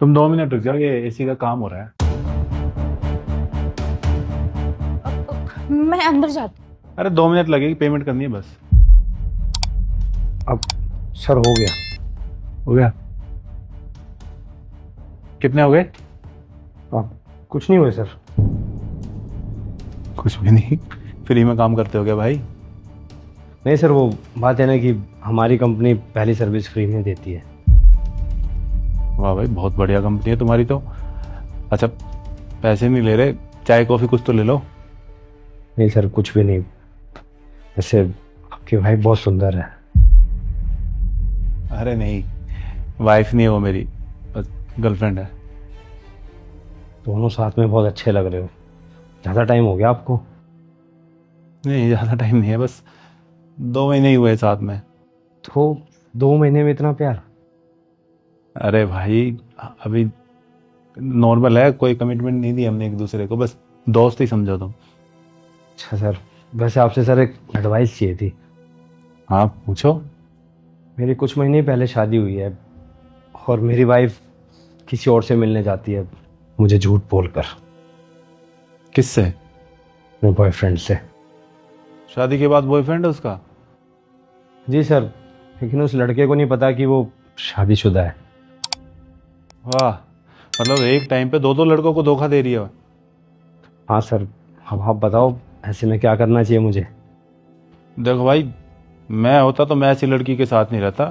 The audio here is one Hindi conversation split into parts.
तुम 2 मिनट रुक जाओ, ये एसी का काम हो रहा है। मैं अंदर जाती अरे 2 मिनट लगेगी, पेमेंट करनी है बस। अब सर हो गया। हो गया? कितने हो गए? अब कुछ नहीं हुए सर। कुछ भी नहीं। फ्री में काम करते हो क्या भाई? नहीं सर, वो बात है ना कि हमारी कंपनी पहली सर्विस फ्री में देती है। वाह भाई, बहुत बढ़िया कंपनी है तुम्हारी तो। अच्छा, पैसे नहीं ले रहे, चाय कॉफी कुछ तो ले लो। नहीं सर, कुछ भी नहीं। वैसे आपकी भाई बहुत सुंदर है। अरे नहीं, वाइफ नहीं है वो मेरी, बस गर्लफ्रेंड है। दोनों साथ में बहुत अच्छे लग रहे हो। ज़्यादा टाइम हो गया आपको? नहीं, ज़्यादा टाइम नहीं है, बस 2 महीने ही हुए साथ में। तो 2 महीने में इतना प्यार? अरे भाई, अभी नॉर्मल है, कोई कमिटमेंट नहीं दी हमने एक दूसरे को, बस दोस्त ही समझो तुम। अच्छा सर, वैसे आपसे सर एक एडवाइस चाहिए थी। हाँ पूछो। मेरी कुछ महीने पहले शादी हुई है और मेरी वाइफ किसी और से मिलने जाती है, मुझे झूठ बोलकर। किससे? मेरे बॉयफ्रेंड से। शादी के बाद बॉयफ्रेंड है उसका? जी सर, लेकिन उस लड़के को नहीं पता कि वो शादीशुदा है। वाह, मतलब एक टाइम पे दो दो लड़कों को धोखा दे रही है। हाँ सर, अब आप बताओ ऐसे में क्या करना चाहिए मुझे? देखो भाई, मैं होता तो मैं ऐसी लड़की के साथ नहीं रहता,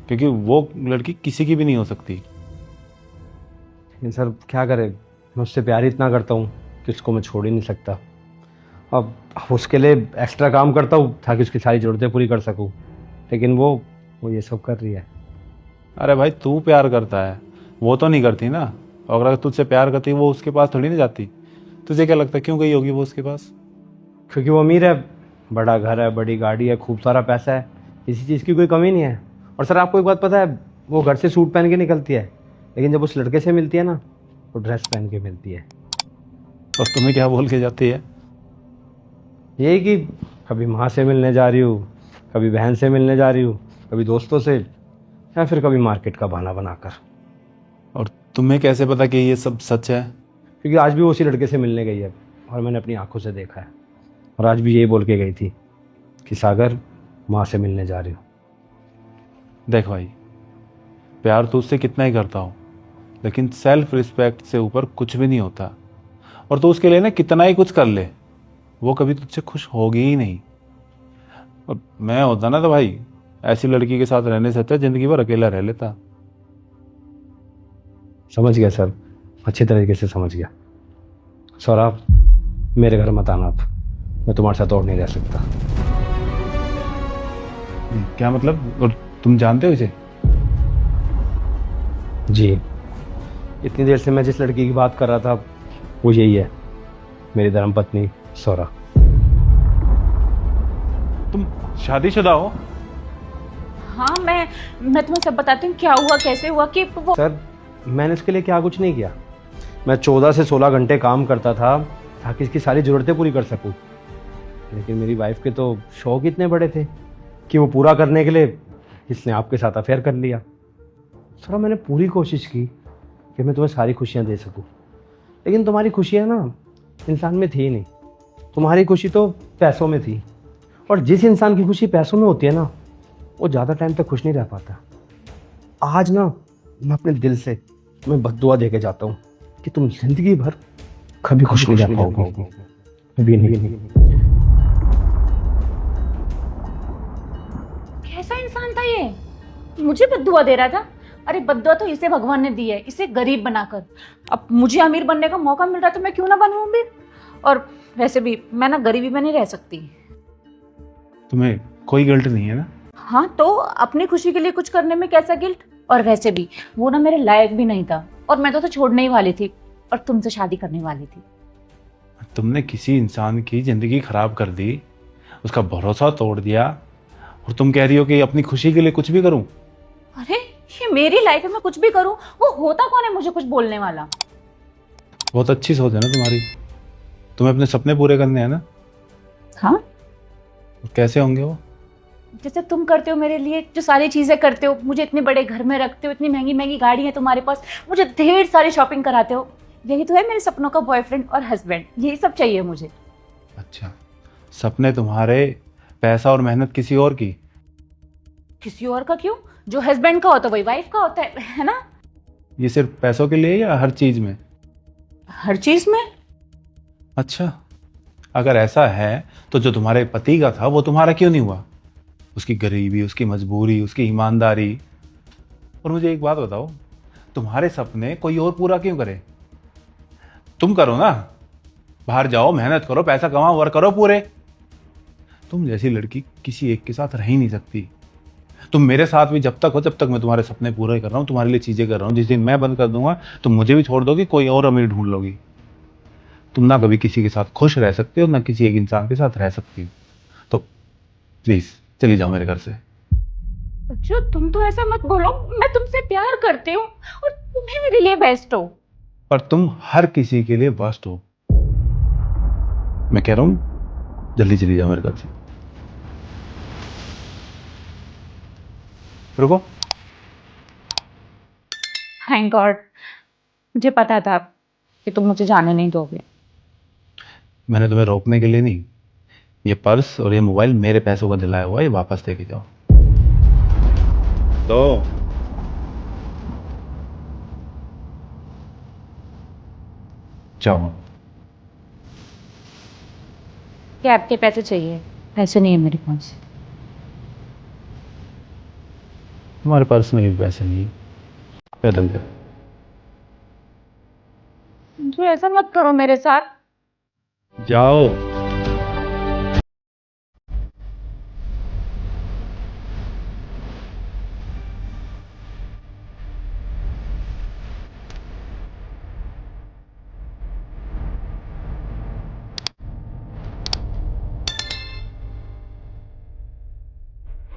क्योंकि वो लड़की किसी की भी नहीं हो सकती। लेकिन सर क्या करे, मैं उससे प्यार ही इतना करता हूँ कि उसको मैं छोड़ ही नहीं सकता। अब उसके लिए एक्स्ट्रा काम करता हूँ ताकि उसकी सारी ज़रूरतें पूरी कर सकूँ, लेकिन वो ये सब कर रही है। अरे भाई, तू प्यार करता है, वो तो नहीं करती ना। और अगर तुझसे प्यार करती वो उसके पास थोड़ी ना जाती। तुझे क्या लगता है क्यों गई होगी वो उसके पास? क्योंकि वो अमीर है, बड़ा घर है, बड़ी गाड़ी है, खूब सारा पैसा है, किसी चीज़ की कोई कमी नहीं है। और सर आपको एक बात पता है, वो घर से सूट पहन के निकलती है, लेकिन जब उस लड़के से मिलती है ना, वो ड्रेस पहन के मिलती है। और तुम्हें क्या बोल के जाती है? यही कि कभी माँ से मिलने जा रही हूँ, कभी बहन से मिलने जा रही हूँ, कभी दोस्तों से, या फिर कभी मार्केट का बहाना बनाकर। और तुम्हें कैसे पता कि ये सब सच है? क्योंकि आज भी वो उसी लड़के से मिलने गई है और मैंने अपनी आंखों से देखा है। और आज भी यही बोल के गई थी कि सागर, माँ से मिलने जा रही हूँ। देख भाई, प्यार तो उससे कितना ही करता हूँ, लेकिन सेल्फ रिस्पेक्ट से ऊपर कुछ भी नहीं होता। और तो उसके लिए ना कितना ही कुछ कर ले, वो कभी तुझसे खुश होगी ही नहीं। और मैं होता ना तो भाई, ऐसी लड़की के साथ रहने से अच्छा जिंदगी भर अकेला रह लेता। समझ गया सर, अच्छी तरीके से समझ गया। सौरभ, मेरे घर मत आना, आप, मैं तुम्हारे साथ और नहीं रह सकता। क्या मतलब? और तुम जानते हो इसे? जी, इतनी देर से मैं जिस लड़की की बात कर रहा था वो यही है, मेरी धर्मपत्नी सौरा। तुम शादीशुदा हो? हाँ, मैं तुम्हें सब बताती हूँ क्या हुआ कैसे हुआ कि वो सर मैंने इसके लिए क्या कुछ नहीं किया। मैं 14 से 16 घंटे काम करता था ताकि इसकी सारी ज़रूरतें पूरी कर सकूं, लेकिन मेरी वाइफ के तो शौक इतने बड़े थे कि वो पूरा करने के लिए इसने आपके साथ अफेयर कर लिया। सर मैंने पूरी कोशिश की कि मैं तुम्हें सारी खुशियां दे सकूं, लेकिन तुम्हारी खुशियां ना इंसान में थी नहीं, तुम्हारी खुशी तो पैसों में थी। और जिस इंसान की खुशी पैसों में होती है ना, वो ज़्यादा टाइम तक खुश नहीं रह पाता। आज ना मैं अपने दिल से तुम्हें बद्दुआ दे के जाता हूँ कि तुम जिंदगी भर कभी खुश नहीं रह पाओगे, कभी नहीं। कैसा इंसान था ये, मुझे बद्दुआ दे रहा था। अरे बद्दुआ तो इसे भगवान ने दी है, इसे गरीब बनाकर। अब मुझे अमीर बनने का मौका मिल रहा है तो मैं क्यों ना बनूं अमीर। और वैसे भी मैं ना गरीबी में नहीं रह सकती। तुम्हें कोई गिल्ट नहीं है ना? हाँ, तो अपनी खुशी के लिए कुछ करने में कैसा गिल्ट। और वैसे भी वो ना मेरे लायक भी नहीं था, और मैं तो छोड़ने ही वाली थी और तुमसे शादी करने वाली थी। तुमने किसी इंसान की जिंदगी खराब कर दी, उसका भरोसा तोड़ दिया, और तुम कह रही हो कि अपनी खुशी के लिए कुछ भी करूं? अरे ये मेरी लाइफ है, मैं कुछ भी करूं, वो होता कौन है मुझे कुछ बोलने वाला। बहुत अच्छी सोच है ना तुम्हारी। तुम्हें अपने सपने पूरे करने हैं ना? हाँ, और कैसे होंगे वो? जैसे तुम करते हो मेरे लिए, जो सारी चीजें करते हो, मुझे इतने बड़े घर में रखते हो, इतनी महंगी महंगी गाड़ी है तुम्हारे पास, मुझे ढेर सारी शॉपिंग कराते हो, यही तो है मेरे सपनों का बॉयफ्रेंड और हस्बैंड, यही सब चाहिए मुझे। अच्छा, सपने तुम्हारे, पैसा और मेहनत किसी और की। किसी और का क्यों? जो हस्बैंड का होता है वही वाइफ का होता है ना? ये सिर्फ पैसों के लिए या हर चीज में? हर चीज में। अच्छा, अगर ऐसा है तो जो तुम्हारे पति का था वो तुम्हारा क्यों नहीं हुआ? उसकी गरीबी, उसकी मजबूरी, उसकी ईमानदारी। और मुझे एक बात बताओ, तुम्हारे सपने कोई और पूरा क्यों करे? तुम करो ना, बाहर जाओ, मेहनत करो, पैसा कमाओ और करो पूरे। तुम जैसी लड़की किसी एक के साथ रह ही नहीं सकती। तुम मेरे साथ भी जब तक हो, जब तक मैं तुम्हारे सपने पूरे कर रहा हूँ, तुम्हारे लिए चीजें कर रहा हूँ। जिस दिन मैं बंद कर दूंगा तो मुझे भी छोड़ दोगी, कोई और अमीर ढूंढ लोगी। तुम ना कभी किसी के साथ खुश रह सकते हो, ना किसी एक इंसान के साथ रह सकती हो। तो प्लीज चली जाओ मेरे घर से। अच्छा, तुम तो ऐसा मत बोलो, मैं तुमसे प्यार करती हूँ और तुम ही मेरे लिए बेस्ट हो। पर तुम हर किसी के लिए वर्स्ट हो। मैं कह रहा हूँ जल्दी चली जाओ मेरे घर से। रुको। थैंक गॉड, मुझे पता था कि तुम मुझे जाने नहीं दोगे। मैंने तुम्हें रोकने के लिए नहीं, ये पर्स और ये मोबाइल मेरे पैसों का दिलाया हुआ है, ये वापस देके जाओ। दो। जाओ। कैब के पैसे चाहिए, पैसे नहीं है मेरे पास। तुम्हारे पर्स में भी पैसे नहीं, पैदल जाओ। तो ऐसा मत करो मेरे साथ। जाओ।